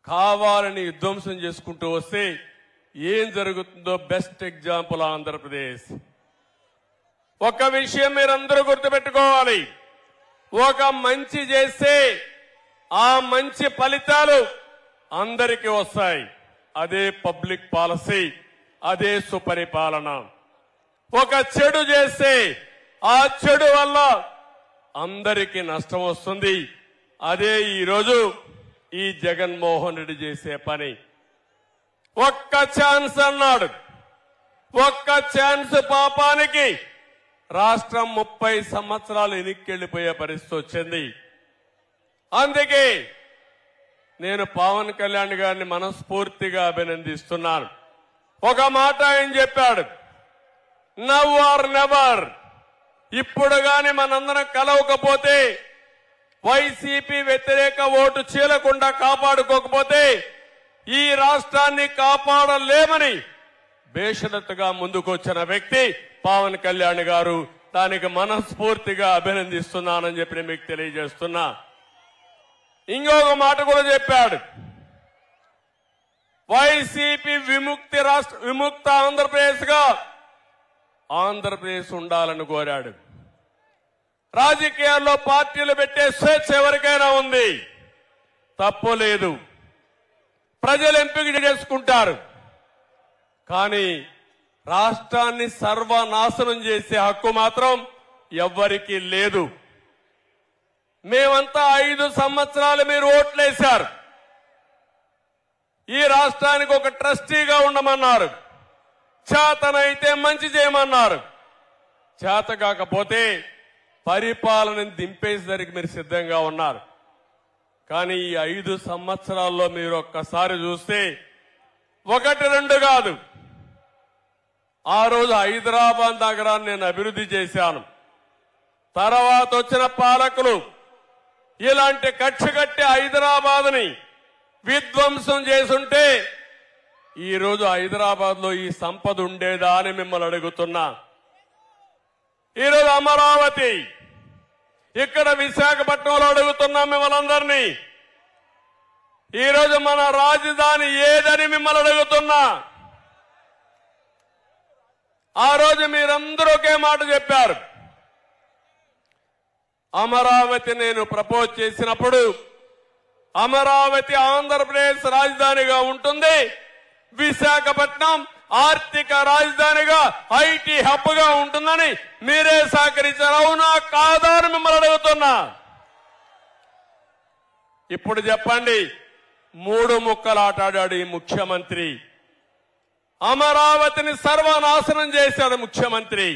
కావాలని విధ్వంసం చేసుకుంటూ వస్తే ఏం జరుగుతుందో బెస్ట్ ఎగ్జాంపుల్ ఆంధ్రప్రదేశ్. ఒక విషయం మీరందరూ గుర్తుపెట్టుకోవాలి, ఒక మంచి చేస్తే ఆ మంచి ఫలితాలు అందరికీ వస్తాయి. అదే పబ్లిక్ పాలసీ, అదే సుపరిపాలన. ఒక చెడు చేస్తే ఆ చెడు వల్ల అందరికీ నష్టం వస్తుంది. అదే ఈరోజు ఈ జగన్మోహన్ రెడ్డి చేసే పని. ఒక్క ఛాన్స్ అన్నాడు, ఒక్క ఛాన్స్ పాపానికి రాష్ట్రం 30 సంవత్సరాలు వెనక్కెళ్లిపోయే పరిస్థితి వచ్చింది. అందుకే నేను పవన్ కళ్యాణ్ గారిని మనస్ఫూర్తిగా అభినందిస్తున్నాను. ఒక మాట ఆయన చెప్పాడు, నవ్ ఆర్ నెవర్. ఇప్పుడు గాని మనందరం కలవకపోతే, వైసీపీ వ్యతిరేక ఓటు చీలకుండా కాపాడుకోకపోతే ఈ రాష్ట్రాన్ని కాపాడలేమని బేషరతుగా ముందుకొచ్చిన వ్యక్తి పవన్ కళ్యాణ్ గారు. దానికి మనస్ఫూర్తిగా అభినందిస్తున్నానని చెప్పి మీకు తెలియజేస్తున్నా. ఇంకొక మాట కూడా చెప్పాడు, వైసీపీ విముక్త ఆంధ్రప్రదేశ్ గా ఆంధ్రప్రదేశ్ ఉండాలని కోరాడు. రాజకీయాల్లో పార్టీలు పెట్టే స్వేచ్ఛ ఎవరికైనా ఉంది, తప్పు లేదు, ప్రజలు ఎంపిక చేసుకుంటారు. కానీ రాష్ట్రాన్ని సర్వనాశనం చేసే హక్కు మాత్రం ఎవ్వరికీ లేదు. మేమంతా 5 సంవత్సరాలు మీరు ఓట్లేశారు. ఈ రాష్ట్రానికి ఒక ట్రస్టీగా ఉండమన్నారు, చేతనైతే మంచి చేయమన్నారు. చేత కాకపోతే పరిపాలనను దింపేసరికి మీరు సిద్ధంగా ఉన్నారు. కానీ ఈ 5 సంవత్సరాల్లో మీరు ఒక్కసారి చూస్తే 1-2 కాదు, ఆ రోజు హైదరాబాద్ నగరాన్ని నేను అభివృద్ధి చేశాను. తర్వాత వచ్చిన పాలకులు ఇలాంటి కక్ష కట్టి హైదరాబాద్ ని విధ్వంసం చేసుంటే ఈ రోజు హైదరాబాద్ లో ఈ సంపద ఉండేదా అని మిమ్మల్ని అడుగుతున్నా. ఈరోజు అమరావతి, ఇక్కడ విశాఖపట్నంలో అడుగుతున్నాం మిమ్మల్ని అందరినీ. ఈరోజు మన రాజధాని ఏదని మిమ్మల్ని అడుగుతున్నా. ఆ రోజు మీరందరూ ఒకే మాట చెప్పారు. అమరావతి నేను ప్రపోజ్ చేసినప్పుడు అమరావతి ఆంధ్రప్రదేశ్ రాజధానిగా ఉంటుంది, విశాఖపట్నం ఆర్థిక రాజధానిగా ఐటీ హబ్ గా ఉంటుందని మీరే సహకరించారు. అవునా కాదా అని మిమ్మల్ని అడుగుతున్నా. ఇప్పుడు చెప్పండి, 3 ముక్కలు ఆటాడాడు ఈ ముఖ్యమంత్రి. అమరావతిని సర్వనాశనం చేశాడు ముఖ్యమంత్రి.